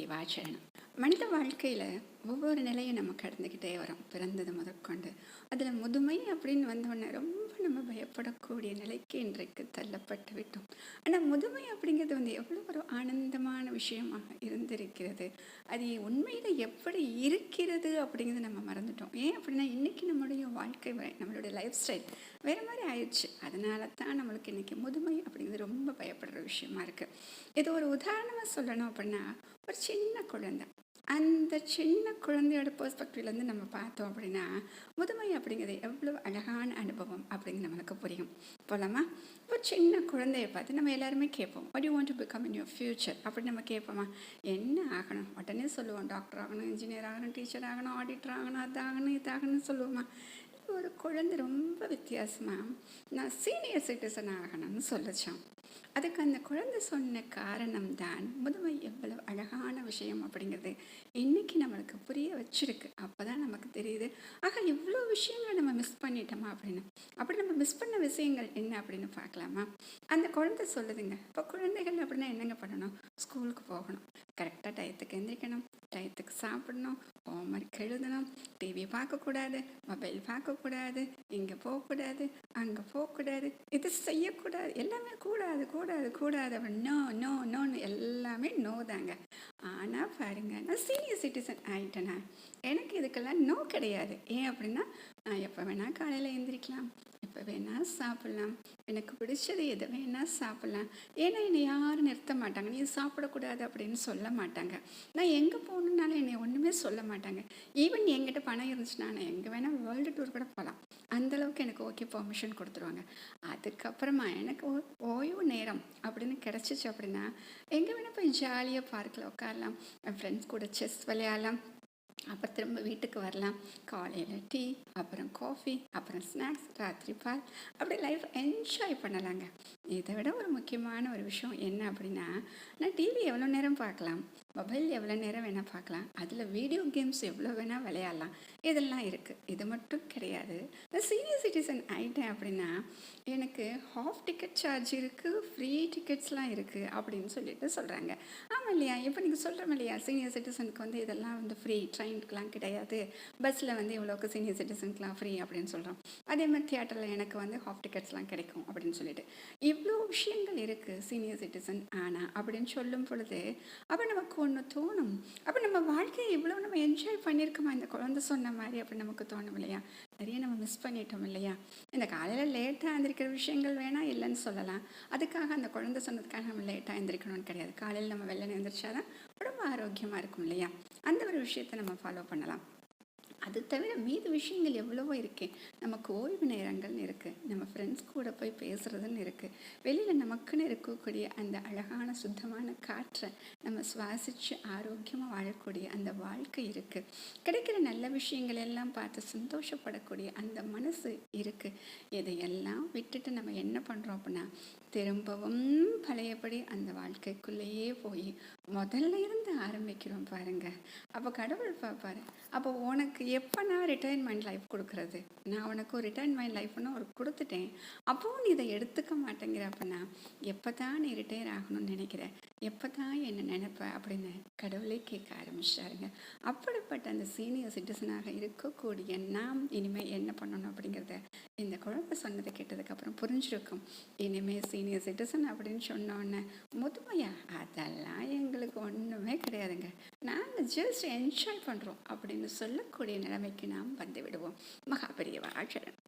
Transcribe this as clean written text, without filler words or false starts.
மகாபெரிவாச்சரணம். மனித வாழ்க்கையில் ஒவ்வொரு நிலையும் நம்ம கடந்துக்கிட்டே வரோம், பிறந்தது முதற்கொண்டு. அதில் முதுமை அப்படின்னு வந்தோடனே ரொம்ப நம்ம பயப்படக்கூடிய நிலைக்கு இன்றைக்கு தள்ளப்பட்டு விட்டோம். ஆனால் முதுமை அப்படிங்கிறது எவ்வளோ ஒரு ஆனந்தமான விஷயமாக இருந்திருக்கிறது. அது உண்மையில் எப்படி இருக்கிறது அப்படிங்கிறது நம்ம மறந்துட்டோம். ஏன் அப்படின்னா இன்றைக்கி நம்மளுடைய வாழ்க்கை முறை, நம்மளுடைய லைஃப் ஸ்டைல் வேறு மாதிரி ஆயிடுச்சு. அதனால தான் நம்மளுக்கு இன்றைக்கி முதுமை அப்படிங்கிறது ரொம்ப பயப்படுற விஷயமா இருக்குது. இது ஒரு உதாரணமாக சொல்லணும் அப்படின்னா, ஒரு சின்ன குழந்தை, அந்த சின்ன குழந்தையோட பெர்ஸ்பெக்டிவ்லேருந்து நம்ம பார்த்தோம் அப்படின்னா முதுமை அப்படிங்கிறது எவ்வளோ அழகான அனுபவம் அப்படிங்கிறது நம்மளுக்கு புரியும். போலாமா? ஒரு சின்ன குழந்தைய பார்த்து நம்ம எல்லாருமே கேட்போம், what you want to become in your future அப்படின்னு நம்ம கேட்போமா? என்ன ஆகணும்? உடனே சொல்லுவோம், டாக்டர் ஆகணும், இன்ஜினியர் ஆகணும், டீச்சர் ஆகணும், ஆடிட்டர் ஆகணும், அதாகணும் இதாகணும்னு சொல்லுவோமா? ஒரு குழந்தை ரொம்ப வித்தியாசமாக நான் சீனியர் சிட்டிசன் ஆகணும்னு சொல்லிச்சான். அதுக்கு அந்த குழந்தை சொன்ன காரணம்தான் முதுமை எவ்வளவு அழகான விஷயம் அப்படிங்கிறது இன்னைக்கு நம்மளுக்கு புரிய வச்சிருக்கு. அப்போ தான் நமக்கு தெரியுது, ஆக இவ்வளோ விஷயங்களை நம்ம மிஸ் பண்ணிட்டோமா அப்படின்னு. அப்படி நம்ம மிஸ் பண்ண விஷயங்கள் என்ன அப்படின்னு பார்க்கலாமா? அந்த குழந்தை சொல்லுதுங்க, இப்போ குழந்தைகள் அப்படின்னா என்னங்க பண்ணணும்? ஸ்கூலுக்கு போகணும், கரெக்டாக டயத்துக்கு எந்திரிக்கணும், டயத்துக்கு சாப்பிடணும், ஹோம்ஒர்க் எழுதணும், டிவி பார்க்கக்கூடாது, மொபைல் பார்க்கக்கூடாது, இங்கே போகக்கூடாது, அங்கே போகக்கூடாது, இது செய்யக்கூடாது, எல்லாமே கூடாது கூடாது கூடாது அப்படின்னு நோ நோ நோன்னு எல்லாமே நோ தாங்க. ஆனால் பாருங்க, நான் சீனியர் சிட்டிசன் ஆகிட்டேனா, எனக்கு இதுக்கெல்லாம் நோ கிடையாது. ஏன் அப்படின்னா நான் எப்போ வேணால் காலையில் எழுந்திரிக்கலாம், எப்போ வேணால் சாப்பிட்லாம், எனக்கு பிடிச்சது எது வேணால் சாப்பிட்லாம். ஏன்னா என்னை யாரும் நிறுத்த மாட்டாங்க, நீ சாப்பிடக்கூடாது அப்படின்னு சொல்ல மாட்டாங்க. நான் எங்கே போகணுன்னாலும் என்னை ஒன்றுமே சொல்ல மாட்டாங்க. ஈவன் என்கிட்ட பணம் இருந்துச்சுன்னா நான் எங்கே வேணால் வேர்ல்டு டூர் கூட போகலாம். அந்தளவுக்கு எனக்கு ஓகே பெர்மிஷன் கொடுத்துருவாங்க. அதுக்கப்புறமா எனக்கு ஓய்வு நேரம் அப்படின்னு கிடச்சிச்சு அப்படின்னா எங்கே வேணால் போய் ஜாலியாக பார்க்கில் உட்காரலாம், என் ஃப்ரெண்ட்ஸ் கூட செஸ் விளையாடலாம், அப்புறம் திரும்ப வீட்டுக்கு வரலாம். காலையில் டீ, அப்புறம் காஃபி, அப்புறம் ஸ்நாக்ஸ், ராத்திரி பால், அப்படி லைஃப் என்ஜாய் பண்ணலாங்க. இதை விட ஒரு முக்கியமான ஒரு விஷயம் என்ன அப்படின்னா, நான் டிவி எவ்வளோ நேரம் பார்க்கலாம், மொபைல் எவ்வளோ நேரம் வேணால் பார்க்கலாம், அதில் வீடியோ கேம்ஸ் எவ்வளோ வேணால் விளையாடலாம், இதெல்லாம் இருக்குது. இது மட்டும் கிடையாது, நான் சீனியர் சிட்டிசன் ஆகிட்டேன் அப்படின்னா எனக்கு ஹாஃப் டிக்கெட் சார்ஜ் இருக்குது, ஃப்ரீ டிக்கெட்ஸ்லாம் இருக்குது அப்படின்னு சொல்லிட்டு சொல்கிறாங்க. ஆமாம் இல்லையா? இப்போ நீங்கள் சொல்கிறோம் இல்லையா, சீனியர் சிட்டிசனுக்கு இதெல்லாம் ஃப்ரீ, ட்ரெயினுக்குலாம் கிடையாது, பஸ்ஸில் இவ்வளோக்கு சீனியர் சிட்டிசனுக்குலாம் ஃப்ரீ அப்படின்னு சொல்கிறோம். அதே மாதிரி தியேட்டரில் எனக்கு ஹாஃப் டிக்கெட்ஸ்லாம் கிடைக்கும் அப்படின்னு சொல்லிட்டு இவ்வளோ விஷயங்கள் இருக்குது சீனியர் சிட்டிசன் ஆனால் அப்படின்னு சொல்லும் பொழுது அப்போ நமக்கு ஒன்று தோணும், அப்போ நம்ம வாழ்க்கையை இவ்வளோ நம்ம என்ஜாய் பண்ணியிருக்கோமா இந்த குழந்தை சொன்ன மாதிரி அப்படி நமக்கு தோணும் இல்லையா? நிறைய நம்ம மிஸ் பண்ணிட்டோம் இல்லையா? இந்த காலையில் லேட்டாக எழுந்திரிக்கிற விஷயங்கள் வேணால் இல்லைன்னு சொல்லலாம். அதுக்காக அந்த குழந்தை சொன்னதுக்காக நம்ம லேட்டாக எழுந்திரிக்கணும்னு கிடையாது. காலையில் நம்ம வெள்ளனை எழுந்திரிச்சாதான் உடம்பு ஆரோக்கியமாக இருக்கும் இல்லையா? அந்த ஒரு விஷயத்தை நம்ம ஃபாலோ பண்ணலாம். அது தவிர மீது விஷயங்கள் எவ்வளவோ இருக்குது. நமக்கு ஓய்வு நேரங்கள்னு இருக்குது, நம்ம ஃப்ரெண்ட்ஸ் கூட போய் பேசுகிறதுன்னு இருக்குது, வெளியில் நமக்குன்னு இருக்கக்கூடிய அந்த அழகான சுத்தமான காற்றை நம்ம சுவாசித்து ஆரோக்கியமாக வாழக்கூடிய அந்த வாழ்க்கை இருக்குது. கிடைக்கிற நல்ல விஷயங்கள் எல்லாம் பார்த்து சந்தோஷப்படக்கூடிய அந்த மனசு இருக்குது. இதையெல்லாம் விட்டுட்டு நம்ம என்ன பண்ணுறோம் அப்படின்னா திரும்பவும் பழையபடி அந்த வாழ்க்கைக்குள்ளேயே போய் முதல்ல இருந்து ஆரம்பிக்கிறோம் பாருங்கள். அப்போ கடவுள் பார்ப்பாரு, அப்போ உனக்கு எப்போ நான் ரிட்டைர்மெண்ட் லைஃப் கொடுக்குறது? நான் உனக்கு ஒரு ரிட்டைர்மெண்ட் லைஃப்னு ஒரு கொடுத்துட்டேன், அப்போவும் நீ இதை எடுத்துக்க மாட்டேங்கிற அப்படின்னா எப்போ தான் நீ ரிட்டையர் ஆகணும்னு நினைக்கிற, எப்போ தான் என்ன நினைப்ப அப்படின்னு கடவுளே கேட்க ஆரம்பிச்சிட்டாருங்க. அப்படிப்பட்ட அந்த சீனியர் சிட்டிசனாக இருக்கக்கூடிய நாம் இனிமேல் என்ன பண்ணணும் அப்படிங்கிறத இந்த குழந்தை சொன்னதை கேட்டதுக்கப்புறம் புரிஞ்சிருக்கும். இனிமேல் சீனியர் சிட்டிசன் அப்படின்னு சொன்னோன்னே முதுமையா, அதெல்லாம் எங்களுக்கு ஒன்றுமே கிடையாதுங்க, நாங்கள் ஜஸ்ட் என்ஜாய் பண்ணுறோம் அப்படின்னு சொல்லக்கூடிய நிலைமைக்கு நாம் வந்து விடுவோம். மகாபெரிவா சரணம்.